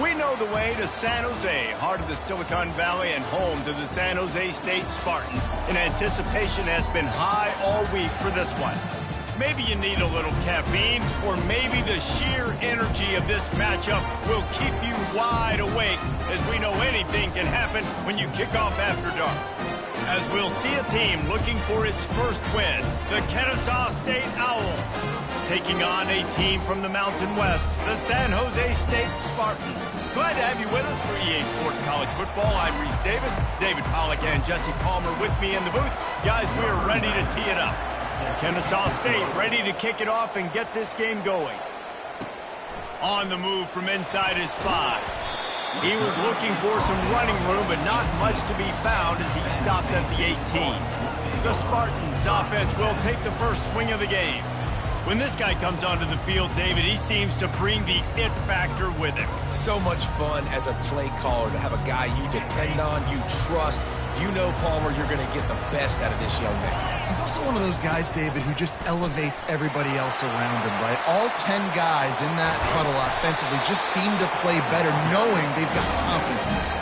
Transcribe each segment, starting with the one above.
We know the way to San Jose, heart of the Silicon Valley and home to the San Jose State Spartans. And anticipation has been high all week for this one. Maybe you need a little caffeine, or maybe the sheer energy of this matchup will keep you wide awake, as we know anything can happen when you kick off after dark. As we'll see a team looking for its first win, the Kennesaw State Owls, taking on a team from the Mountain West, the San Jose State Spartans. Glad to have you with us for EA Sports College Football. I'm Reese Davis, David Pollack and Jesse Palmer with me in the booth. Guys, we're ready to tee it up. Kennesaw State ready to kick it off and get this game going. On the move from inside his 5. He was looking for some running room, but not much to be found as he stopped at the 18. The Spartans offense will take the first swing of the game. When this guy comes onto the field, David, he seems to bring the it factor with him. So much fun as a play caller to have a guy you depend on, you trust. You know, Palmer, you're going to get the best out of this young man. He's also one of those guys, David, who just elevates everybody else around him, right? All 10 guys in that huddle offensively just seem to play better knowing they've got confidence in this guy.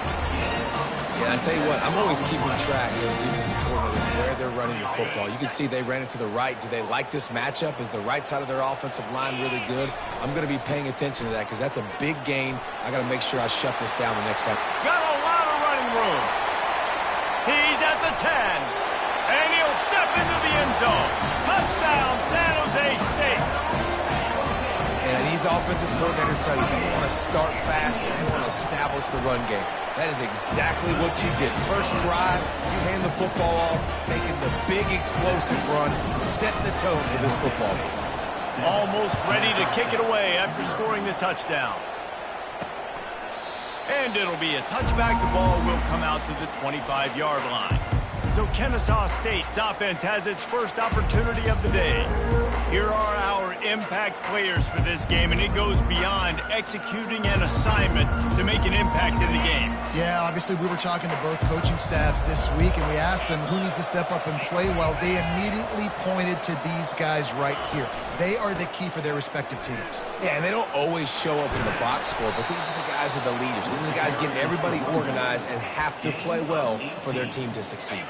Yeah, I tell you what, I'm always keeping track as a defensive coordinator where they're running the football. You can see they ran it to the right. Do they like this matchup? Is the right side of their offensive line really good? I'm going to be paying attention to that because that's a big gain. I got to make sure I shut this down the next time. Got a lot of running room. He's at the 10, and he'll step into the end zone. Touchdown, San Jose State. And these offensive coordinators tell you they want to start fast and they want to establish the run game. That is exactly what you did. First drive, you hand the football off, making the big explosive run, setting the tone for this football game. Almost ready to kick it away after scoring the touchdown. And it'll be a touchback. The ball will come out to the 25-yard line. So Kennesaw State's offense has its first opportunity of the day. Here are our impact players for this game, and it goes beyond executing an assignment to make an impact in the game. Yeah, obviously we were talking to both coaching staffs this week, and we asked them who needs to step up and play well. They immediately pointed to these guys right here. They are the key for their respective teams. Yeah, and they don't always show up in the box score, but these are the guys that are the leaders. These are the guys getting everybody organized and have to play well for their team to succeed.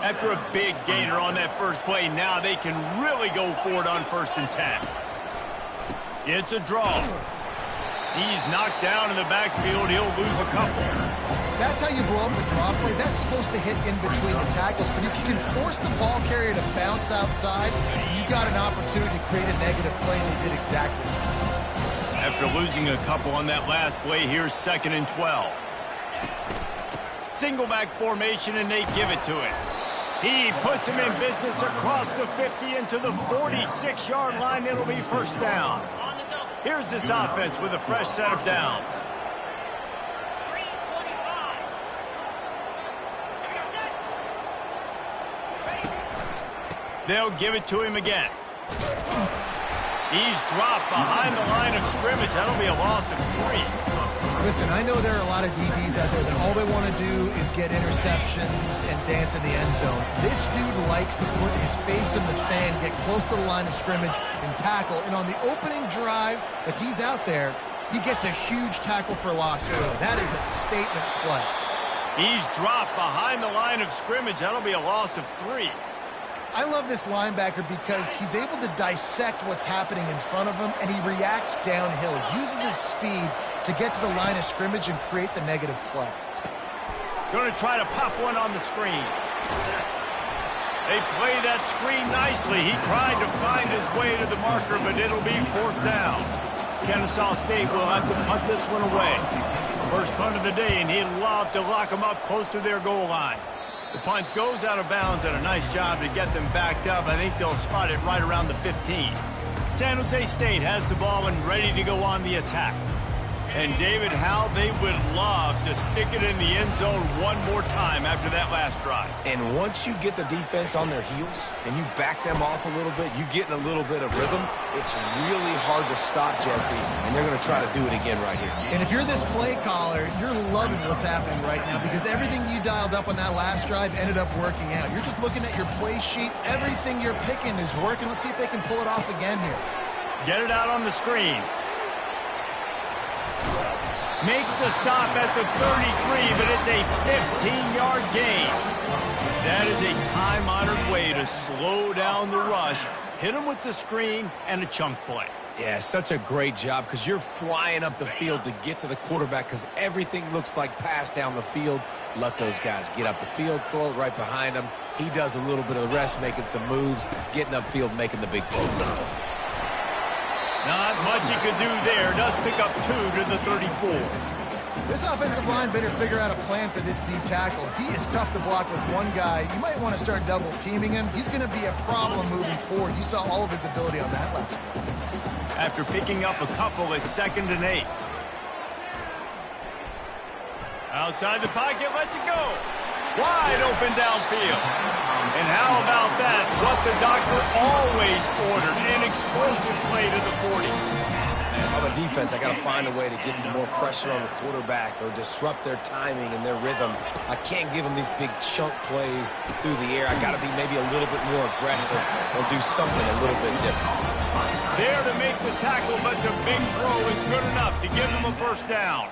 After a big gainer on that first play, now they can really go for it on 1st and 10. It's a draw. He's knocked down in the backfield. He'll lose a couple. That's how you blow up the draw play. That's supposed to hit in between the tackles, but if you can force the ball carrier to bounce outside, you got an opportunity to create a negative play, and they did exactly that. After losing a couple on that last play, here's 2nd and 12. Single back formation, and they give it to him. He puts him in business across the 50 into the 46-yard line. It'll be first down. Here's this offense with a fresh set of downs. They'll give it to him again. He's dropped behind the line of scrimmage. That'll be a loss of 3. Listen, I know there are a lot of DBs out there that all they want to do is get interceptions and dance in the end zone. This dude likes to put his face in the fan, get close to the line of scrimmage, and tackle. And on the opening drive that he's out there, he gets a huge tackle for loss. That is a statement play. He's dropped behind the line of scrimmage. That'll be a loss of 3. I love this linebacker because he's able to dissect what's happening in front of him, and he reacts downhill, uses his speed to get to the line of scrimmage and create the negative play. Going to try to pop one on the screen. They play that screen nicely. He tried to find his way to the marker, but it'll be 4th down. Kennesaw State will have to punt this one away. First punt of the day, and he'd love to lock them up close to their goal line. The punt goes out of bounds, and a nice job to get them backed up. I think they'll spot it right around the 15. San Jose State has the ball and ready to go on the attack. And David, how they would love to stick it in the end zone one more time after that last drive. And once you get the defense on their heels and you back them off a little bit, you get in a little bit of rhythm, it's really hard to stop, Jesse, and they're going to try to do it again right here. And if you're this play caller, you're loving what's happening right now because everything you dialed up on that last drive ended up working out. You're just looking at your play sheet. Everything you're picking is working. Let's see if they can pull it off again here. Get it out on the screen. Makes the stop at the 33, but it's a 15-yard gain. That is a time-honored way to slow down the rush, hit him with the screen, and a chunk play. Yeah, such a great job because you're flying up the field to get to the quarterback because everything looks like pass down the field. Let those guys get up the field, throw it right behind him. He does a little bit of the rest, making some moves, getting upfield, making the big play. Not much he could do there. Does pick up 2 to the 34. This offensive line better figure out a plan for this deep tackle. If he is tough to block with one guy, you might want to start double teaming him. He's going to be a problem moving forward. You saw all of his ability on that last one. After picking up a couple, it's 2nd and 8. Outside the pocket, lets it go. Wide open downfield. And how about that? What the doctor always ordered, an explosive play to the 40. Man, if I'm a defense, I got to find a way to get some more pressure on the quarterback or disrupt their timing and their rhythm. I can't give them these big chunk plays through the air. I got to be maybe a little bit more aggressive or do something a little bit different. There to make the tackle, but the big throw is good enough to give them a first down.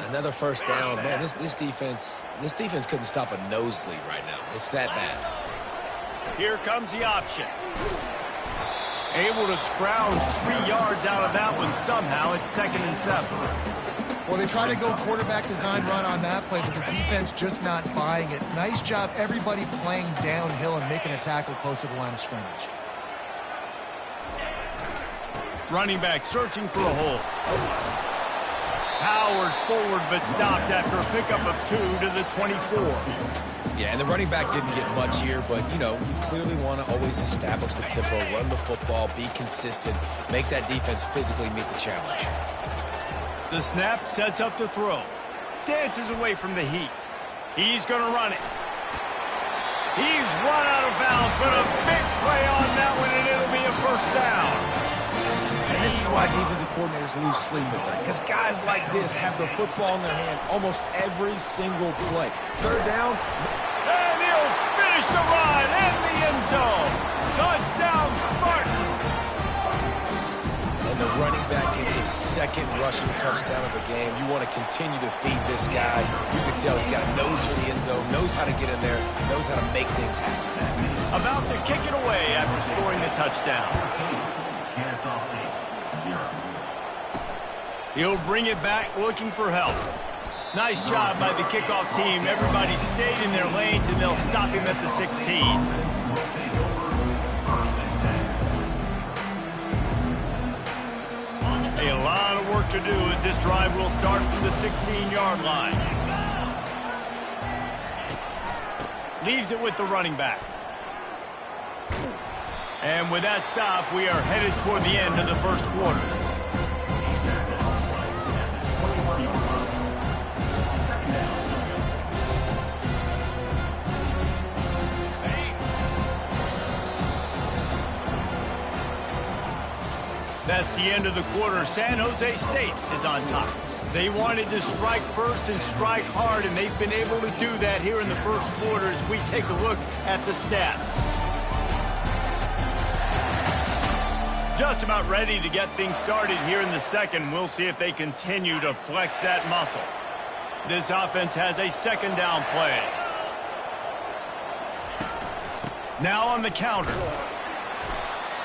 Another first down. Man, this defense couldn't stop a nosebleed right now. It's that bad. Here comes the option. Able to scrounge 3 yards out of that one somehow. It's 2nd and 7. Well, they try to go quarterback design run on that play, but the defense just not buying it. Nice job, everybody playing downhill and making a tackle close to the line of scrimmage. Running back searching for a hole. Powers forward but stopped after a pickup of 2 to the 24. Yeah, and the running back didn't get much here, but, you know, you clearly want to always establish the tempo, run the football, be consistent, make that defense physically meet the challenge. The snap sets up the throw. Dances away from the heat. He's going to run it. He's run out of bounds, but a big play on that one, and it'll be a first down. And this is why defensive coordinators lose sleep at night, because guys like this have the football in their hand almost every single play. 3rd down. And he'll finish the run in the end zone. Touchdown, Spartan. And the running back gets his 2nd rushing touchdown of the game. You want to continue to feed this guy. You can tell he's got a nose for the end zone, knows how to get in there, knows how to make things happen. About to kick it away after scoring the touchdown. Kennesaw State, 0. He'll bring it back looking for help. Nice job by the kickoff team. Everybody stayed in their lanes, and they'll stop him at the 16. A lot of work to do as this drive will start from the 16-yard line. Leaves it with the running back. And with that stop, we are headed toward the end of the first quarter. That's the end of the quarter. San Jose State is on top. They wanted to strike first and strike hard, and they've been able to do that here in the first quarter as we take a look at the stats. Just about ready to get things started here in the second. We'll see if they continue to flex that muscle. This offense has a 2nd down play. Now on the counter.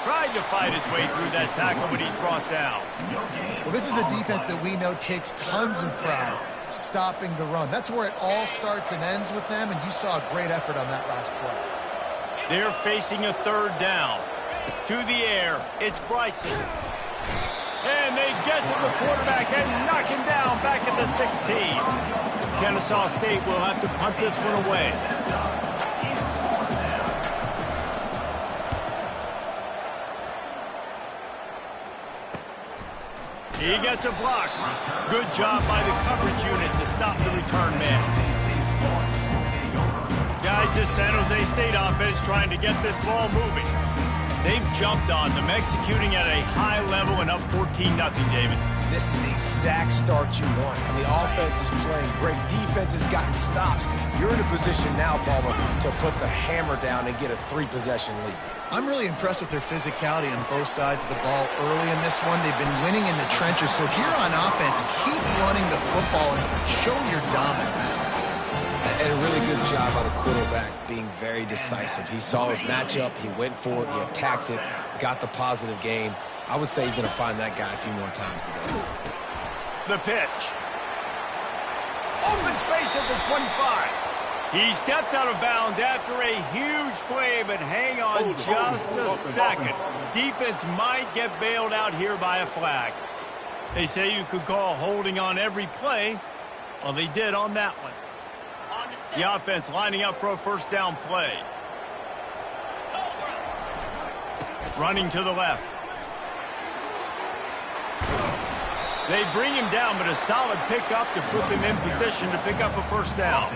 Tried to fight his way through that tackle, but he's brought down. Well, this is a defense that we know takes tons of pride stopping the run. That's where it all starts and ends with them, and you saw a great effort on that last play. They're facing a 3rd down. To the air, it's Bryson. And they get to the quarterback and knock him down back at the 16. Kennesaw State will have to punt this one away. He gets a block. Good job by the coverage unit to stop the return man. Guys, this San Jose State offense trying to get this ball moving. They've jumped on them, executing at a high level and up 14-0, David. This is the exact start you want. I mean, the offense is playing great. Defense has gotten stops. You're in a position now, Palmer, to put the hammer down and get a 3-possession lead. I'm really impressed with their physicality on both sides of the ball early in this one. They've been winning in the trenches. So here on offense, keep running the football and show your dominance. And a really good job by the quarterback being very decisive. He saw his matchup. He went for it. He attacked it, got the positive gain. I would say he's going to find that guy a few more times today. The pitch. Open space at the 25. He steps out of bounds after a huge play, but hang on just a second. Defense might get bailed out here by a flag. They say you could call holding on every play. Well, they did on that one. The offense lining up for a first down play. Running to the left. They bring him down, but a solid pickup to put them in position to pick up a first down.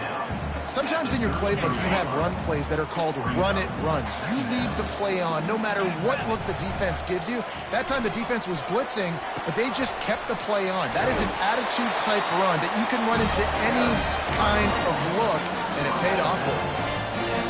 Sometimes in your playbook, you have run plays that are called run-it runs. You leave the play on no matter what look the defense gives you. That time the defense was blitzing, but they just kept the play on. That is an attitude-type run that you can run into any kind of look, and it paid off for them.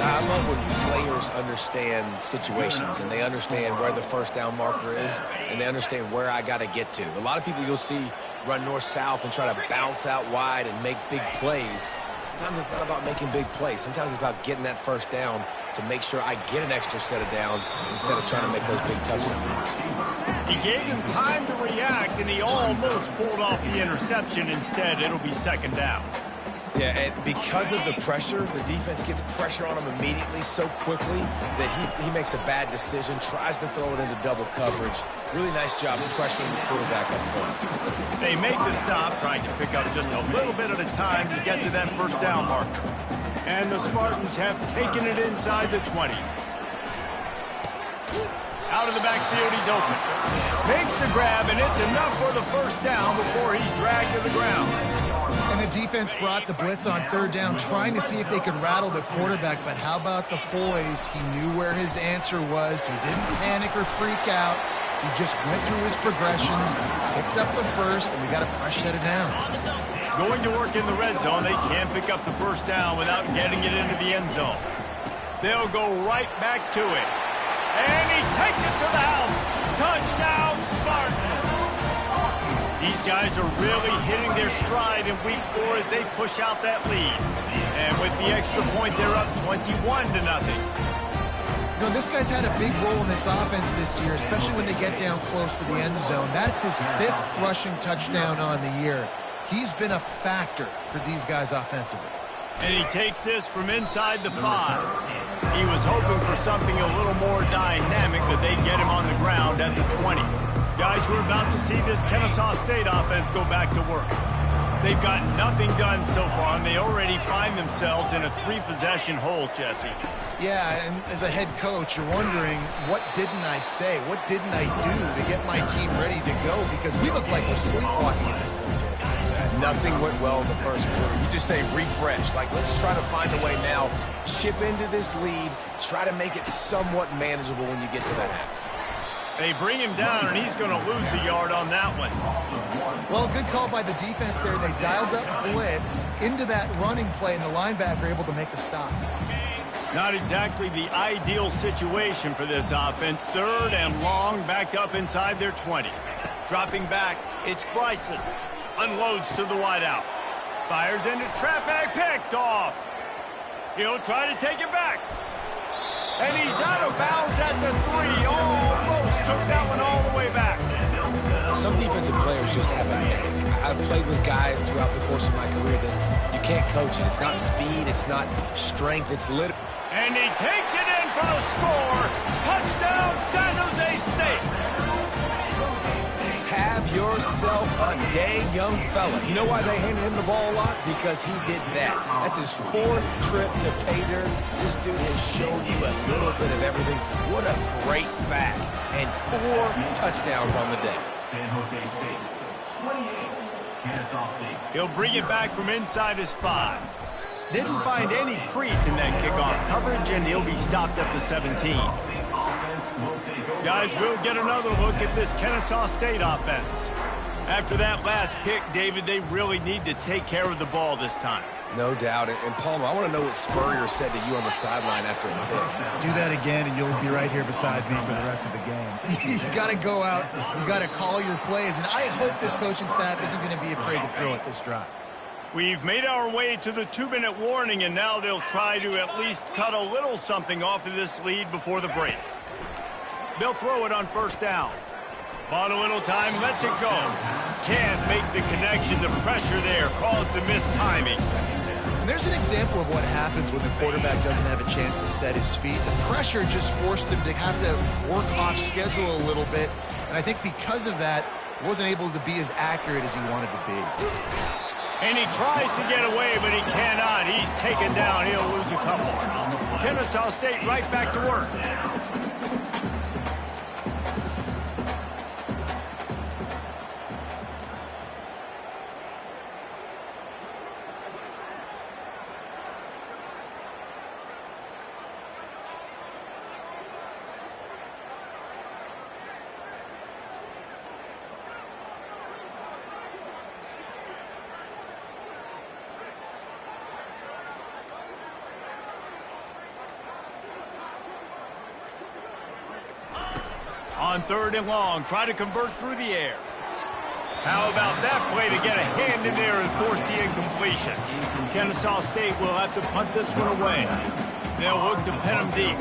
I love when players understand situations and they understand where the first down marker is and they understand where I got to get to. A lot of people you'll see run north-south and try to bounce out wide and make big plays. Sometimes it's not about making big plays. Sometimes it's about getting that first down to make sure I get an extra set of downs instead of trying to make those big touchdown runs. He gave him time to react, and he almost pulled off the interception. Instead, it'll be second down. Yeah, and because of the pressure, the defense gets pressure on him immediately so quickly that he makes a bad decision, tries to throw it into double coverage. Really nice job pressuring the quarterback up front. They make the stop, trying to pick up just a little bit at a time to get to that first down marker. And the Spartans have taken it inside the 20. Out of the backfield, he's open. Makes the grab, and it's enough for the first down before he's dragged to the ground. And the defense brought the blitz on third down, trying to see if they could rattle the quarterback. But how about the poise? He knew where his answer was. He didn't panic or freak out. He just went through his progressions, picked up the first, and we got a fresh set of downs. Going to work in the red zone, they can't pick up the first down without getting it into the end zone. They'll go right back to it. And he takes it to the house. Touchdown, Spartans. These guys are really hitting their stride in week 4 as they push out that lead. And with the extra point, they're up 21-0. You know, this guy's had a big role in this offense this year, especially when they get down close to the end zone. That's his 5th rushing touchdown on the year. He's been a factor for these guys offensively. And he takes this from inside the 5. He was hoping for something a little more dynamic, but they get him on the ground at the 20. Guys, we're about to see this Kennesaw State offense go back to work. They've got nothing done so far, and they already find themselves in a 3-possession hole, Jesse. Yeah, and as a head coach, you're wondering, what didn't I say? What didn't I do to get my team ready to go? Because we look like we're sleepwalking at this point. Nothing went well in the first quarter. You just say refresh. Like, let's try to find a way now. Chip into this lead. Try to make it somewhat manageable when you get to the half. They bring him down, and he's going to lose a yard on that one. Well, good call by the defense there. They dialed up blitz into that running play, and the linebacker able to make the stop. Not exactly the ideal situation for this offense. 3rd and long, back up inside their 20. Dropping back, it's Bryson. Unloads to the wideout. Fires into traffic, picked off. He'll try to take it back. And he's out of bounds at the 3. Almost took that one all the way back. Some defensive players just have a knack. I've played with guys throughout the course of my career that you can't coach it. It's not speed, it's not strength, it's literally. And he takes it in for the score. Touchdown, San Jose State. Have yourself a day, young fella. You know why they handed him the ball a lot? Because he did that. That's his 4th trip to pay dirt. This dude has shown you a little bit of everything. What a great back. And 4 touchdowns on the day. San Jose State, 28. Kennesaw State. He'll bring it back from inside his 5. Didn't find any crease in that kickoff coverage, and he'll be stopped at the 17. Guys, we'll get another look at this Kennesaw State offense. After that last pick, David, they really need to take care of the ball this time. No doubt. And Palmer, I want to know what Spurrier said to you on the sideline after a pick. Do that again, and you'll be right here beside me for the rest of the game. You got to go out. You got to call your plays. And I hope this coaching staff isn't going to be afraid to throw it this drive. We've made our way to the 2-minute warning, and now they'll try to at least cut a little something off of this lead before the break. They'll throw it on first down. Bought a little time, lets it go. Can't make the connection. The pressure there caused the missed timing. And there's an example of what happens when the quarterback doesn't have a chance to set his feet. The pressure just forced him to have to work off schedule a little bit. And I think because of that, he wasn't able to be as accurate as he wanted to be. And he tries to get away, but he cannot. He's taken down. He'll lose a couple. Kennesaw State right back to work. On 3rd and long, try to convert through the air. How about that play to get a hand in there and force the incompletion? Kennesaw State will have to punt this one away. They'll look to pin him deep.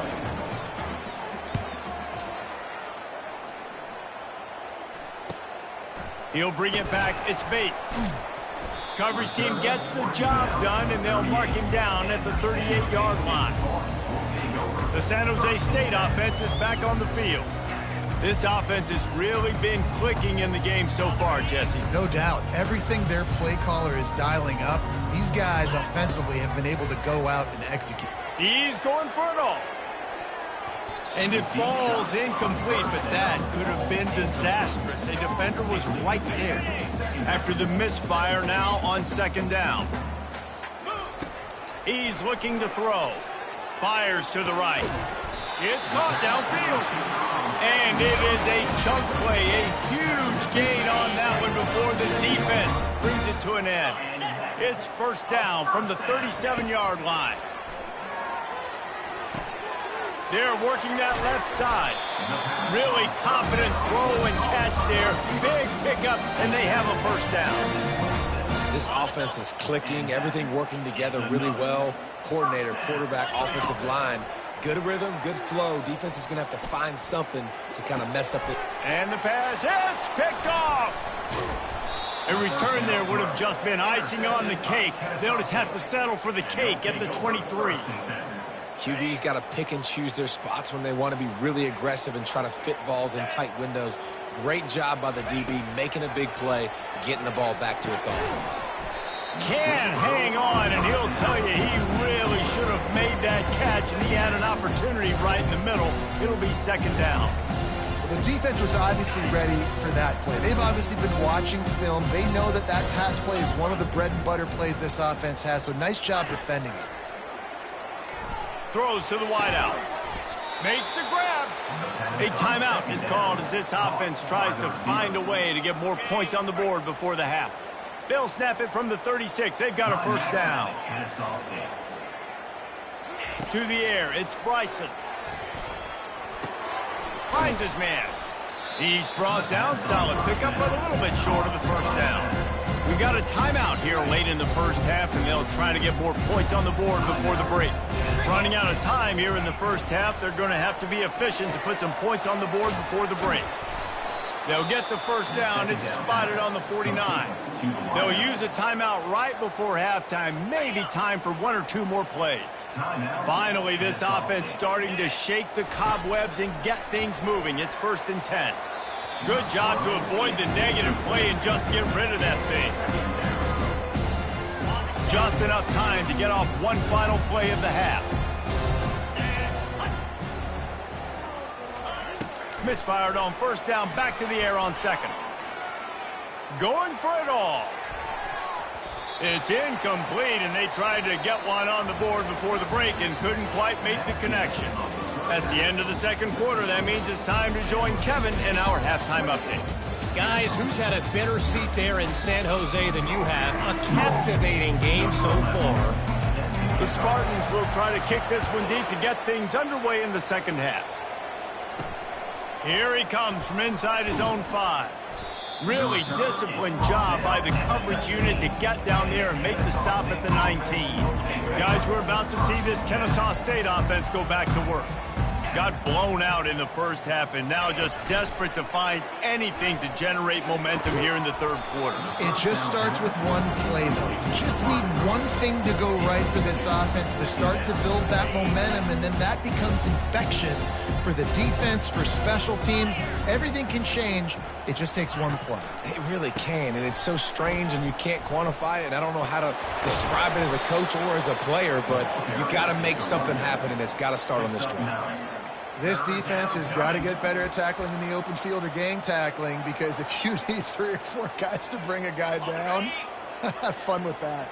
He'll bring it back. It's Bates. Coverage team gets the job done, and they'll mark him down at the 38-yard line. The San Jose State offense is back on the field. This offense has really been clicking in the game so far, Jesse. No doubt. Everything their play caller is dialing up, these guys offensively have been able to go out and execute. He's going for it all. And it falls incomplete, but that could have been disastrous. A defender was right there. After the misfire, now on 2nd down. He's looking to throw. Fires to the right. It's caught downfield. And it is a chunk play, a huge gain on that one before the defense brings it to an end. It's 1st down from the 37-yard line. They're working that left side. Really confident throw and catch there. Big pickup, and they have a 1st down. This offense is clicking, everything working together really well. Coordinator, quarterback, offensive line. Good rhythm, good flow. Defense is going to have to find something to kind of mess up the... And the pass hits, picked off. A return there would have just been icing on the cake. They'll just have to settle for the cake at the 23. QB's got to pick and choose their spots when they want to be really aggressive and try to fit balls in tight windows. Great job by the DB, making a big play, getting the ball back to its offense. Can hang on, and he'll tell you he really should have made that catch, and he had an opportunity right in the middle. It'll be 2nd down. The defense was obviously ready for that play. They've obviously been watching film. They know that that pass play is one of the bread and butter plays this offense has, so nice job defending it. Throws to the wideout. Makes the grab. A timeout is called as this offense tries to find a way to get more points on the board before the half. They'll snap it from the 36. They've got a 1st down. To the air, it's Bryson. Finds his man. He's brought down, solid pickup, but a little bit short of the 1st down. We got a timeout here late in the 1st half, and they'll try to get more points on the board before the break. Running out of time here in the 1st half, they're going to have to be efficient to put some points on the board before the break. They'll get the 1st down. It's spotted on the 49. They'll use a timeout right before halftime. Maybe time for 1 or 2 more plays. Finally, this offense starting to shake the cobwebs and get things moving. It's 1st and 10. Good job to avoid the negative play and just get rid of that thing. Just enough time to get off one final play of the half. Misfired on 1st down, back to the air on 2nd. Going for it all. It's incomplete, and they tried to get one on the board before the break and couldn't quite make the connection. That's the end of the second quarter. That means it's time to join Kevin in our halftime update. Guys, who's had a better seat there in San Jose than you have? A captivating game so far. The Spartans will try to kick this one deep to get things underway in the second half. Here he comes from inside his own 5. Really disciplined job by the coverage unit to get down there and make the stop at the 19. Guys, we're about to see this Kennesaw State offense go back to work. Got blown out in the first half and now just desperate to find anything to generate momentum here in the third quarter. It just starts with one play, though. You just need one thing to go right for this offense to start to build that momentum, and then that becomes infectious for the defense, for special teams. Everything can change. It just takes one play. It really can, and it's so strange, and you can't quantify it, and I don't know how to describe it as a coach or as a player, but you got to make something happen, and it's got to start on this drive. This defense has got to get better at tackling in the open field or gang tackling, because if you need 3 or 4 guys to bring a guy down, have fun with that.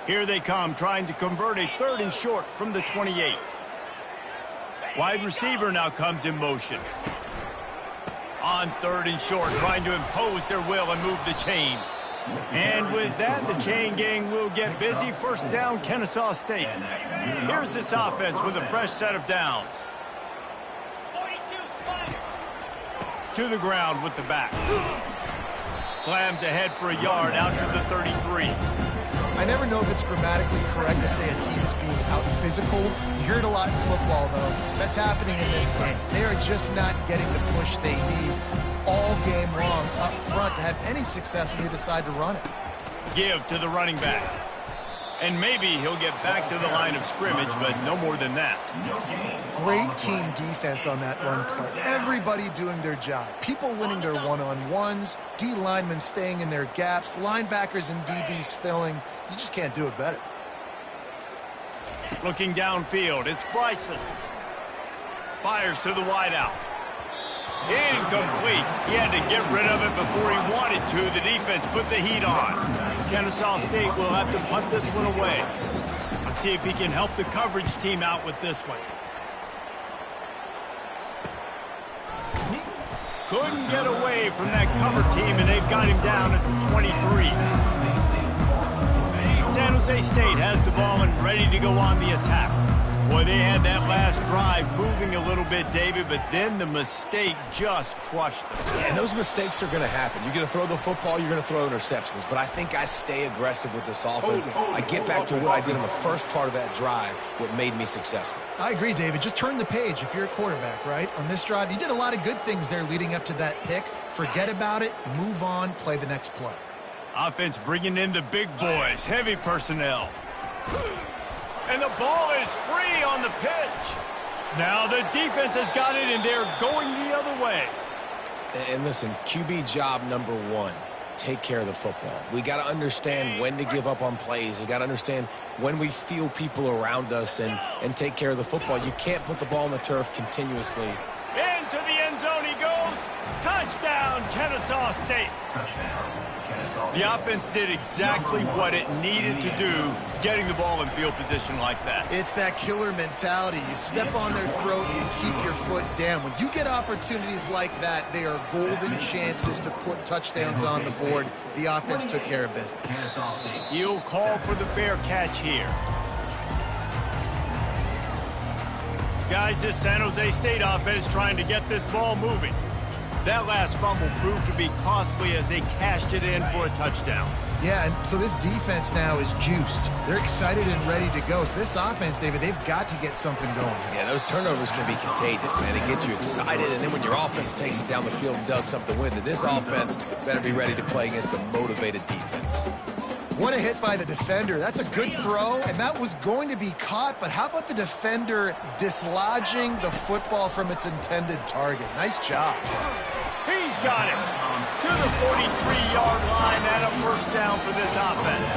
Here they come, trying to convert a 3rd and short from the 28. Wide receiver now comes in motion. On 3rd and short, trying to impose their will and move the chains. And with that, the chain gang will get busy. First down, Kennesaw State. Here's this offense with a fresh set of downs. To the ground with the back. Slams ahead for a yard out to the 33. I never know if it's grammatically correct to say a team is being out-physicaled. You hear it a lot in football, though. That's happening in this game. They are just not getting the push they need all game long up front to have any success when they decide to run it. Give to the running back. And maybe he'll get back to the line of scrimmage, but no more than that. Great team defense on that run play. Everybody doing their job. People winning their one-on-ones, D linemen staying in their gaps, linebackers and DBs filling. You just can't do it better. Looking downfield, it's Bryson. Fires to the wideout. Incomplete. He had to get rid of it before he wanted to. The defense put the heat on. Kennesaw State will have to punt this one away. Let's see if he can help the coverage team out with this one. Couldn't get away from that cover team, and they've got him down at the 23. San Jose State has the ball and ready to go on the attack. Boy, they had that last drive moving a little bit, David, but then the mistake just crushed them. Yeah, and those mistakes are going to happen. You're going to throw the football, you're going to throw interceptions. But I think I stay aggressive with this offense. I get back to what I did in the first part of that drive, what made me successful. I agree, David. Just turn the page if you're a quarterback, right? On this drive, you did a lot of good things there leading up to that pick. Forget about it, move on, play the next play. Offense bringing in the big boys, heavy personnel. And the ball is free on the pitch. Now the defense has got it, and they're going the other way. And listen, QB job number 1, take care of the football. We got to understand when to give up on plays. We got to understand when we feel people around us and take care of the football. You can't put the ball on the turf continuously. Into the end zone he goes. Touchdown, Kennesaw State. The offense did exactly what it needed to do, getting the ball in field position like that. It's that killer mentality. You step on their throat, you keep your foot down. When you get opportunities like that, they are golden chances to put touchdowns on the board. The offense took care of business. He'll call for the fair catch here. Guys, this San Jose State offense trying to get this ball moving. That last fumble proved to be costly as they cashed it in for a touchdown. Yeah, and so this defense now is juiced. They're excited and ready to go. So this offense, David, they've got to get something going. Yeah, those turnovers can be contagious, man. It gets you excited, and then when your offense takes it down the field and does something with it, this offense better be ready to play against a motivated defense. What a hit by the defender. That's a good throw, and that was going to be caught, but how about the defender dislodging the football from its intended target? Nice job. He's got it to the 43-yard line and a first down for this offense.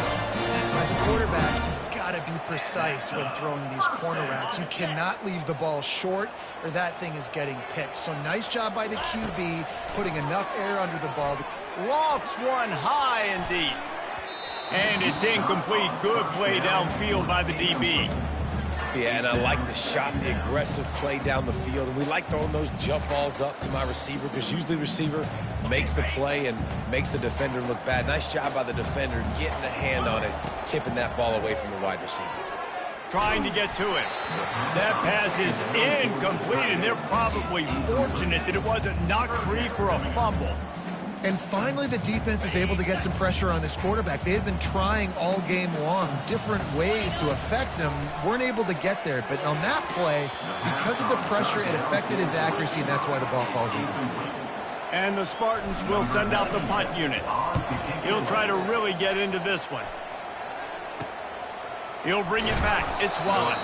As a quarterback, you've got to be precise when throwing these corner routes. You cannot leave the ball short or that thing is getting picked. So nice job by the QB putting enough air under the ball. Lofts one high indeed. And it's incomplete. Good play downfield by the DB. Yeah, and I like the shot, the aggressive play down the field. And we like throwing those jump balls up to my receiver because usually the receiver makes the play and makes the defender look bad. Nice job by the defender getting a hand on it, tipping that ball away from the wide receiver. Trying to get to it. That pass is incomplete, and they're probably fortunate that it wasn't knocked free for a fumble. And finally, the defense is able to get some pressure on this quarterback. They had been trying all game long different ways to affect him, weren't able to get there. But on that play, because of the pressure, it affected his accuracy, and that's why the ball falls incomplete. And the Spartans will send out the punt unit. He'll try to really get into this one. He'll bring it back. It's Wallace.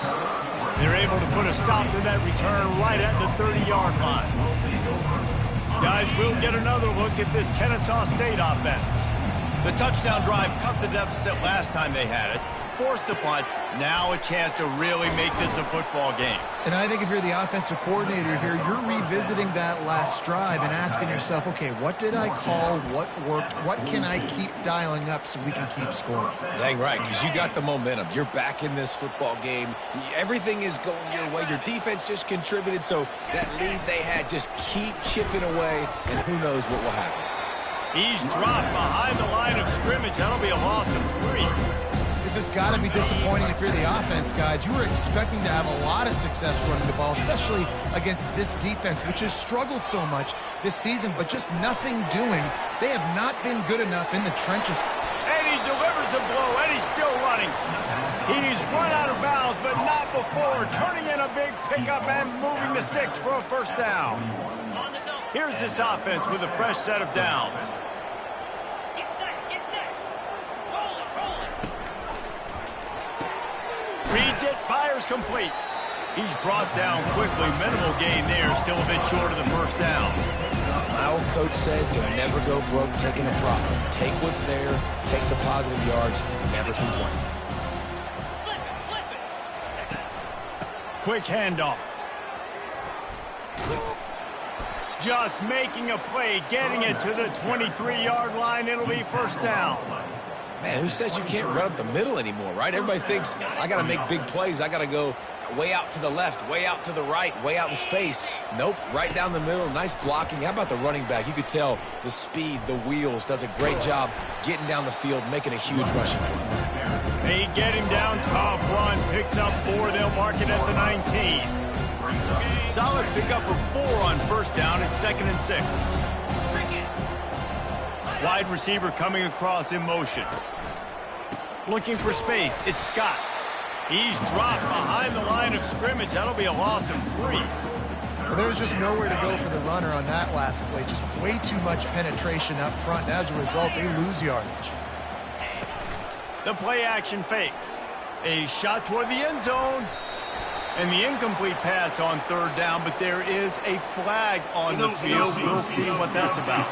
They're able to put a stop to that return right at the 30-yard line. Guys, we'll get another look at this Kennesaw State offense. The touchdown drive cut the deficit last time they had it, forced the punt. Now a chance to really make this a football game. And I think if you're the offensive coordinator here, you're revisiting that last drive and asking yourself, okay, what did I call? What worked? What can I keep dialing up so we can keep scoring? Dang right, because you got the momentum. You're back in this football game. Everything is going your way. Your defense just contributed, so that lead they had, just keep chipping away, and who knows what will happen. He's dropped behind the line of scrimmage. That'll be a loss of 3. This has got to be disappointing if you're the offense, guys. You were expecting to have a lot of success running the ball, especially against this defense, which has struggled so much this season, but just nothing doing. They have not been good enough in the trenches. And he delivers the blow, and he's still running. He's run out of bounds, but not before turning in a big pickup and moving the sticks for a first down. Here's this offense with a fresh set of downs. Reads it, fires complete. He's brought down quickly. Minimal gain there, still a bit short of the first down. My old coach said you'll never go broke taking a profit. Take what's there, take the positive yards, and never complain. Quick handoff. Just making a play, getting it to the 23-yard line. It'll be first down. Man, who says you can't run up the middle anymore, right? Everybody thinks, I got to make big plays. I got to go way out to the left, way out to the right, way out in space. Nope, right down the middle. Nice blocking. How about the running back? You could tell the speed, the wheels, does a great job getting down the field, making a huge rushing play. They get him down, tough run, picks up 4. They'll mark it at the 19. Solid pickup of 4 on first down. It's 2nd and 6. Wide receiver coming across in motion. Looking for space. It's Scott. He's dropped behind the line of scrimmage. That'll be a loss of 3. Well, there was just nowhere to go for the runner on that last play. Just way too much penetration up front. And as a result, they lose yardage. The play action fake. A shot toward the end zone. And the incomplete pass on 3rd down, but there is a flag on the field. We'll see what that's about.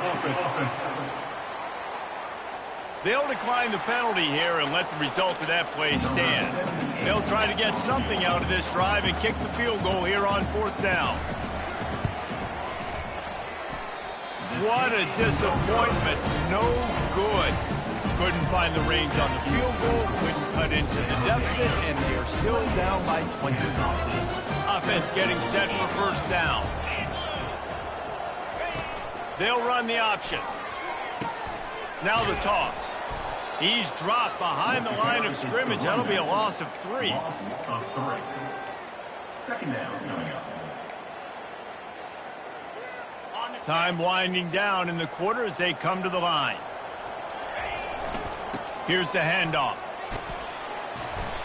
They'll decline the penalty here and let the result of that play stand. They'll try to get something out of this drive and kick the field goal here on 4th down. What a disappointment. No good. Couldn't find the range on the field goal, couldn't cut into the deficit, and they're still down by 20. Offense getting set for first down. They'll run the option. Now the toss. He's dropped behind the line of scrimmage. That'll be a loss of 3. Second down coming up. Time winding down in the quarter as they come to the line. Here's the handoff.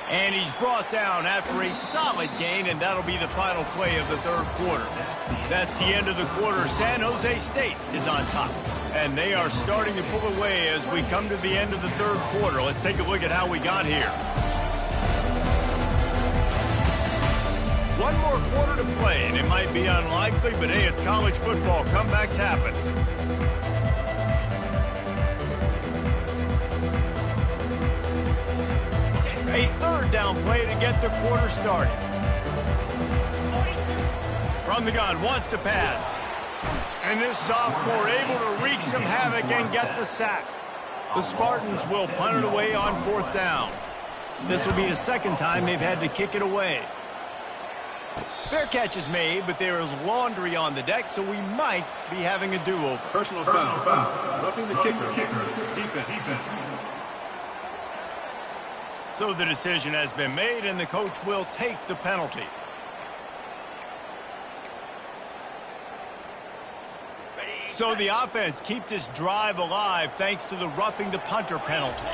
And he's brought down after a solid gain, and that'll be the final play of the 3rd quarter. That's the end of the quarter. San Jose State is on top, and they are starting to pull away as we come to the end of the 3rd quarter. Let's take a look at how we got here. 1 more quarter to play, and it might be unlikely, but hey, it's college football. Comebacks happen. A 3rd down play to get the quarter started. From the gun, wants to pass. And this sophomore able to wreak some havoc and get the sack. The Spartans will punt it away on 4th down. This will be the second time they've had to kick it away. Fair catch is made, but there is laundry on the deck, so we might be having a do-over. Personal foul. Roughing the kicker. Defense. So the decision has been made, and the coach will take the penalty. So the offense keeps its drive alive thanks to the roughing the punter penalty.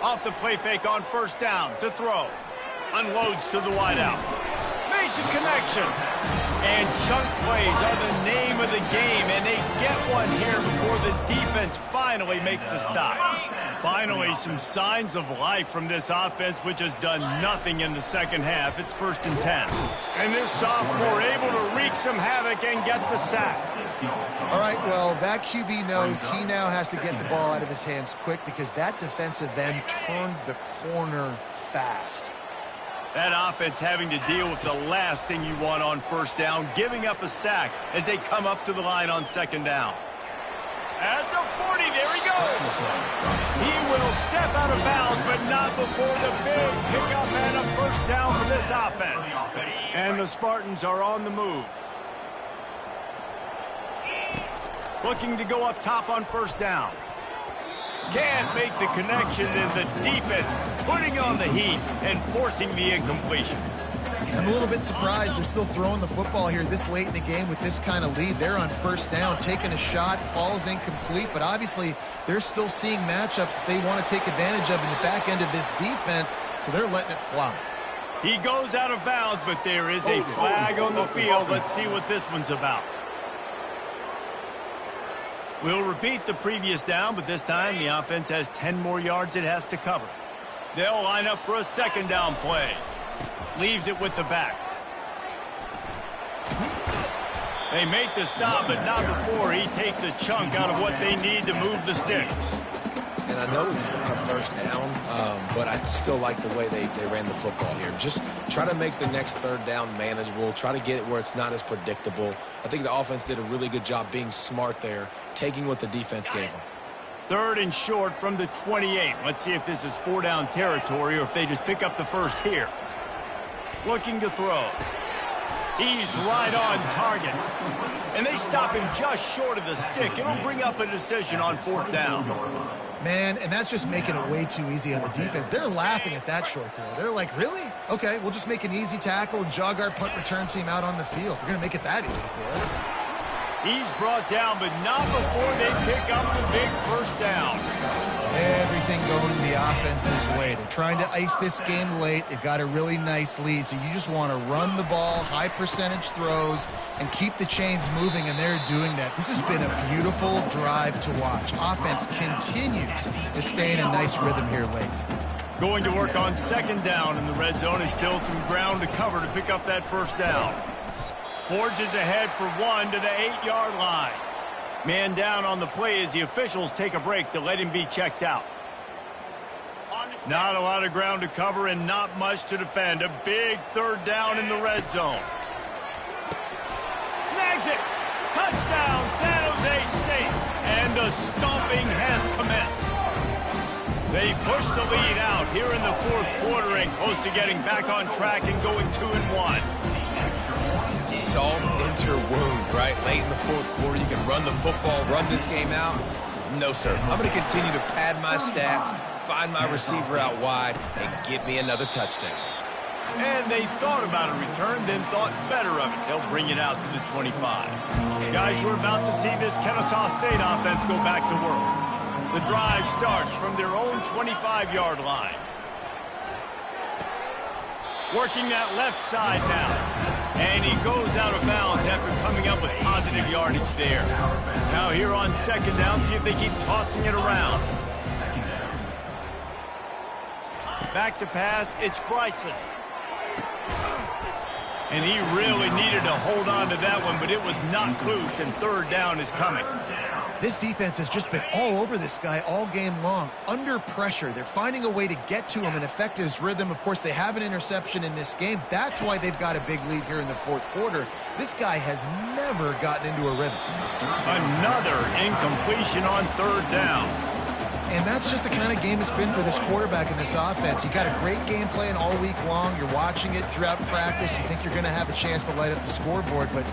Off the play fake on first down to throw. Unloads to the wideout. Makes a connection. And chunk plays are the name of the game, and they get one here before the defense finally makes the stop. Finally, some signs of life from this offense, which has done nothing in the second half. It's 1st and 10. And this sophomore able to wreak some havoc and get the sack. All right, well, that QB knows he now has to get the ball out of his hands quick because that defensive end turned the corner fast. That offense having to deal with the last thing you want on first down, giving up a sack as they come up to the line on second down. At the 40, there he goes. He will step out of bounds, but not before the big pickup and a first down for this offense. And the Spartans are on the move. Looking to go up top on first down. Can't make the connection, and the defense putting on the heat and forcing the incompletion. I'm a little bit surprised they're still throwing the football here this late in the game with this kind of lead. They're on first down, taking a shot, falls incomplete, but obviously they're still seeing matchups that they want to take advantage of in the back end of this defense, so they're letting it fly. He goes out of bounds, but there is a flag on the field. Let's see what this one's about. We'll repeat the previous down, but this time the offense has 10 more yards it has to cover. They'll line up for a second down play. Leaves it with the back. They make the stop, but not before he takes a chunk out of what they need to move the sticks. And I know it's not a first down, but I still like the way they ran the football here. Just try to make the next third down manageable. Try to get it where it's not as predictable. I think the offense did a really good job being smart there, taking what the defense gave them. 3rd and short from the 28. Let's see if this is 4-down territory or if they just pick up the first here. Looking to throw. He's right on target. And they stop him just short of the stick. It'll bring up a decision on 4th down. Man, and that's just making it way too easy on the defense. They're laughing at that short throw. They're like, really? Okay, we'll just make an easy tackle and jog our punt return team out on the field. We're going to make it that easy for us. He's brought down, but not before they pick up the big first down. Everything going the offense's way. They're trying to ice this game late. They've got a really nice lead, so you just want to run the ball, high percentage throws, and keep the chains moving, and they're doing that. This has been a beautiful drive to watch. Offense continues to stay in a nice rhythm here late. Going to work on second down in the red zone. Is still some ground to cover to pick up that first down. Forges ahead for 1 to the 8-yard line. Man down on the play as the officials take a break to let him be checked out. Not a lot of ground to cover and not much to defend. A big 3rd down in the red zone. Snags it. Touchdown, San Jose State. And the stomping has commenced. They push the lead out here in the 4th quarter and close to getting back on track and going 2-1. Salt into wound, right? Late in the 4th quarter, you can run the football, run this game out. No, sir. I'm going to continue to pad my stats, find my receiver out wide, and get me another touchdown. And they thought about a return, then thought better of it. They'll bring it out to the 25. Guys, we're about to see this Kennesaw State offense go back to work. The drive starts from their own 25-yard line. Working that left side now. And he goes out of bounds after coming up with positive yardage there. Now here on second down, see if they keep tossing it around. Back to pass, it's Bryson. And he really needed to hold on to that one, but it was not loose, and 3rd down is coming. This defense has just been all over this guy all game long. Under pressure, they're finding a way to get to him and affect his rhythm. Of course, they have an interception in this game. That's why they've got a big lead here in the 4th quarter. This guy has never gotten into a rhythm. Another incompletion on 3rd down. And that's just the kind of game it's been for this quarterback in this offense. You got a great game plan all week long. You're watching it throughout practice. You think you're going to have a chance to light up the scoreboard, but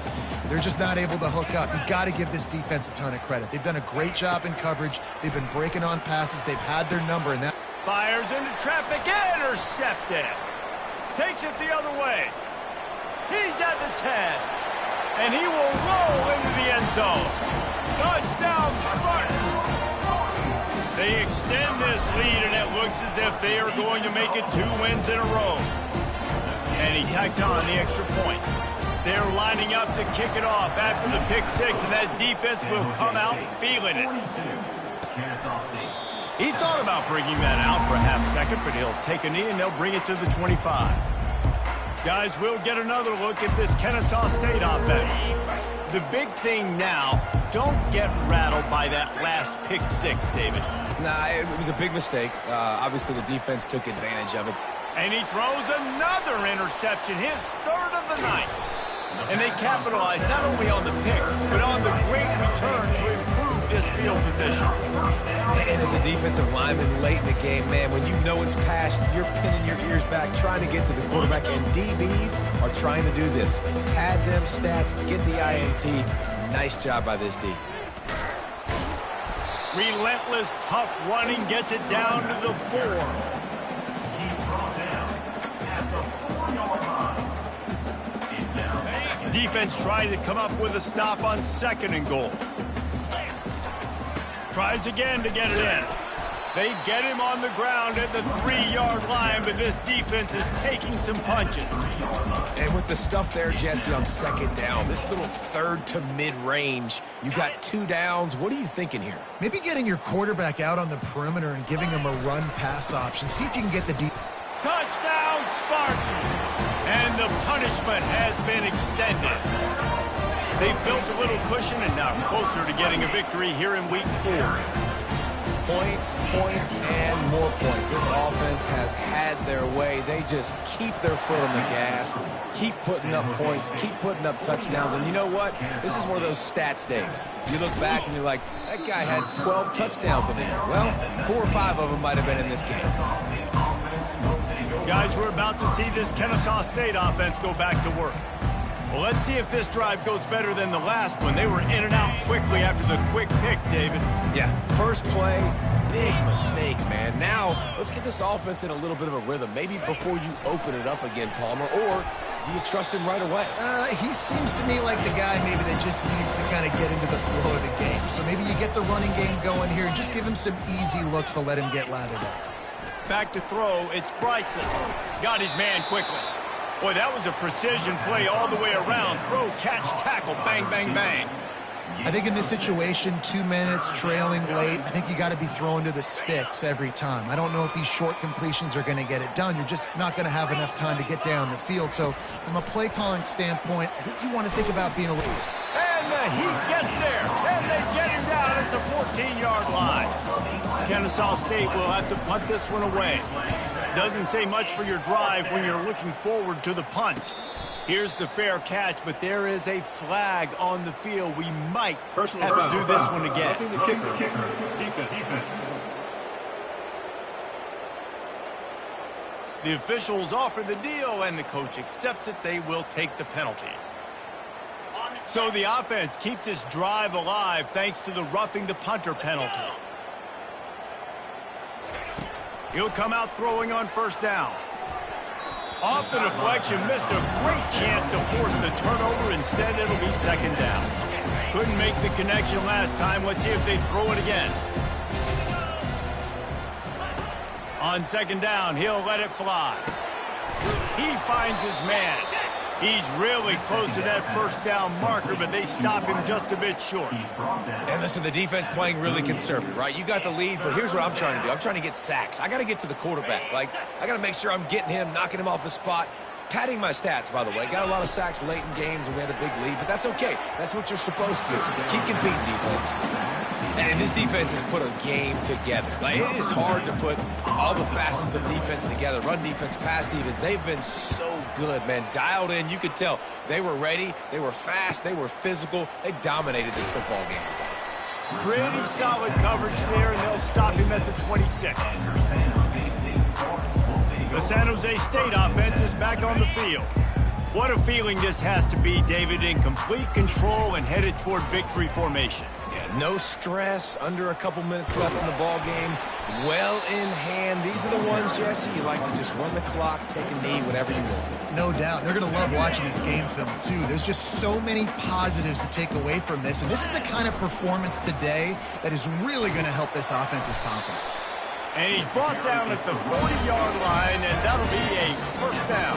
they're just not able to hook up. You got to give this defense a ton of credit. They've done a great job in coverage. They've been breaking on passes. They've had their number, and that Fires into traffic, intercepted. Takes it the other way. He's at the 10, and he will roll into the end zone. Touchdown, Spartans. They extend this lead, and it looks as if they are going to make it 2 wins in a row. And he tacks on the extra point. They're lining up to kick it off after the pick 6, and that defense will come out feeling it. He thought about bringing that out for a half second, but he'll take a knee, and they'll bring it to the 25. Guys, we'll get another look at this Kennesaw State offense. The big thing now, don't get rattled by that last pick 6, David. Nah, it was a big mistake. Obviously, the defense took advantage of it. And he throws another interception, his 3rd of the night. And they capitalized not only on the pick, but on the great return to improve this field position. And as a defensive lineman late in the game, man, when you know it's past, you're pinning your ears back, trying to get to the quarterback, and DBs are trying to do this. Pad them stats, get the INT. Nice job by this D. Relentless, tough running gets it down to the 4. Defense trying to come up with a stop on 2nd and goal. Tries again to get it in. They get him on the ground at the 3-yard line, but this defense is taking some punches. And with the stuff there, Jesse, on 2nd down, this little 3rd to mid-range, you got 2 downs. What are you thinking here? maybe getting your quarterback out on the perimeter and giving him a run-pass option. See if you can get the deep. Touchdown, Spartans! And the punishment has been extended. They've built a little cushion and now closer to getting a victory here in week 4. Points, and more points. This offense has had their way. They just keep their foot on the gas, keep putting up points, keep putting up touchdowns. And you know what? This is one of those stats days. You look back and you're like, that guy had 12 touchdowns in there. Well, 4 or 5 of them might have been in this game. Guys, we're about to see this Kennesaw State offense go back to work. Well, let's see if this drive goes better than the last one. They were in and out quickly after the quick pick, David. Yeah, first play, big mistake, man. Now, let's get this offense in a little bit of a rhythm. Maybe before you open it up again, Palmer, or do you trust him right away? He seems to me like the guy maybe that just needs to kind of get into the flow of the game. So maybe you get the running game going here and just give him some easy looks to let him get lathered up. Back to throw, it's Bryson. Got his man quickly. Boy, that was a precision play all the way around. Throw, catch, tackle, bang, bang, bang. I think in this situation, 2 minutes, trailing late, I think you got to be throwing to the sticks every time. I don't know if these short completions are going to get it done. You're just not going to have enough time to get down the field. So from a play calling standpoint, I think you want to think about being a little... And the Heat gets there, and they get him down at the 14-yard line. Kennesaw State will have to punt this one away. Doesn't say much for your drive when you're looking forward to the punt. Here's the fair catch, but there is a flag on the field. We might have to do this one again. Roughing the kicker. Defense. The officials offer the deal, and the coach accepts it. They will take the penalty. So the offense keeps this drive alive thanks to the roughing the punter penalty. He'll come out throwing on first down. Off the deflection, missed a great chance to force the turnover. Instead, it'll be 2nd down. Couldn't make the connection last time. Let's see if they throw it again. On 2nd down, he'll let it fly. He finds his man. He's really close to that first down marker, but they stop him just a bit short. And listen, the defense playing really conservative, right? You got the lead, but here's what I'm trying to do. I'm trying to get sacks. I got to get to the quarterback. Like, I got to make sure I'm getting him, knocking him off the spot. Padding my stats, by the way. Got a lot of sacks late in games when we had a big lead, but that's okay. That's what you're supposed to do. Keep competing, defense. And this defense has put a game together. Like, it is hard to put all the facets of defense together. Run defense, pass defense. They've been so good, man. Dialed in. You could tell they were ready. They were fast. They were physical. They dominated this football game today. Pretty solid coverage there, and they'll stop him at the 26. The San Jose State offense is back on the field. What a feeling this has to be, David, in complete control and headed toward victory formation. Yeah, no stress, under a couple minutes left in the ball game, well in hand. These are the ones, Jesse, you like to just run the clock, take a knee, whatever you want. No doubt. They're going to love watching this game film, too. There's just so many positives to take away from this, and this is the kind of performance today that is really going to help this offense's confidence. And he's brought down at the 40-yard line, and that'll be a first down.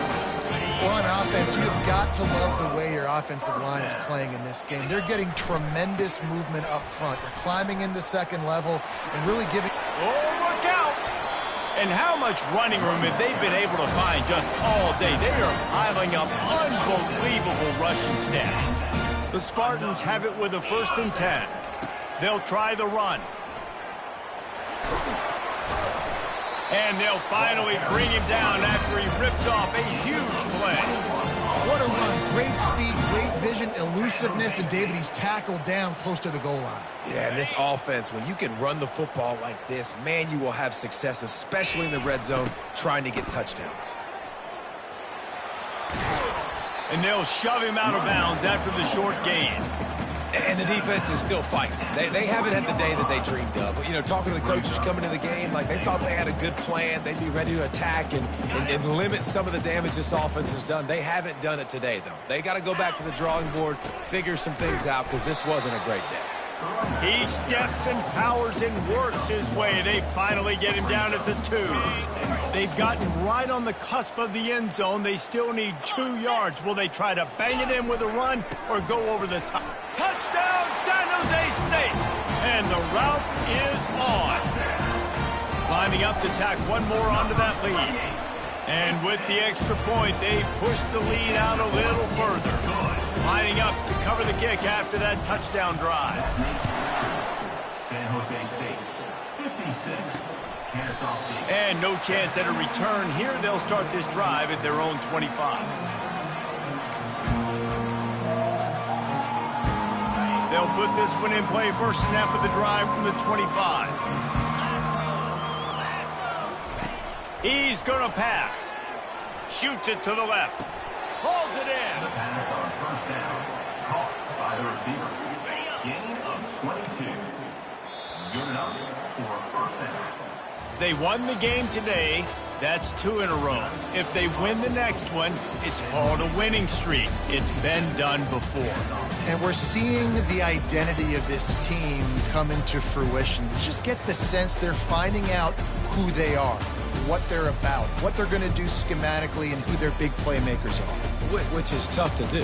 Well, on offense, you've got to love the way your offensive line is playing in this game. They're getting tremendous movement up front. They're climbing into second level and really giving... Oh, look out! And how much running room have they been able to find just all day? They are piling up unbelievable rushing stats. The Spartans have it with a 1st and 10. They'll try the run. And they'll finally bring him down after he rips off a huge play. What a run. Great speed, great vision, elusiveness, and David, he's tackled down close to the goal line. Yeah, and this offense, when you can run the football like this, man, you will have success, especially in the red zone, trying to get touchdowns. And they'll shove him out of bounds after the short gain. And the defense is still fighting. They haven't had the day that they dreamed of. But, you know, talking to the coaches coming to the game, like they thought they had a good plan. They'd be ready to attack and limit some of the damage this offense has done. They haven't done it today, though. They got to go back to the drawing board, figure some things out, because this wasn't a great day. He steps and powers and works his way. They finally get him down at the 2. They've gotten right on the cusp of the end zone. They still need 2 yards. Will they try to bang it in with a run or go over the top? Touchdown, San Jose State! And the route is on. Lining up to tack one more onto that lead. And with the extra point, they push the lead out a little further. Lining up to cover the kick after that touchdown drive. San Jose State, 56. Kennesaw State. And no chance at a return here. They'll start this drive at their own 25. They'll put this one in play. First snap of the drive from the 25. He's going to pass. Shoots it to the left. Hauls it in. The pass on first down. Caught by the receiver. Gain of 22. Good enough for first down. They won the game today. That's 2 in a row. If they win the next one, it's called a winning streak. It's been done before. And we're seeing the identity of this team come into fruition. You just get the sense they're finding out who they are, what they're about, what they're going to do schematically, and who their big playmakers are. Which is tough to do.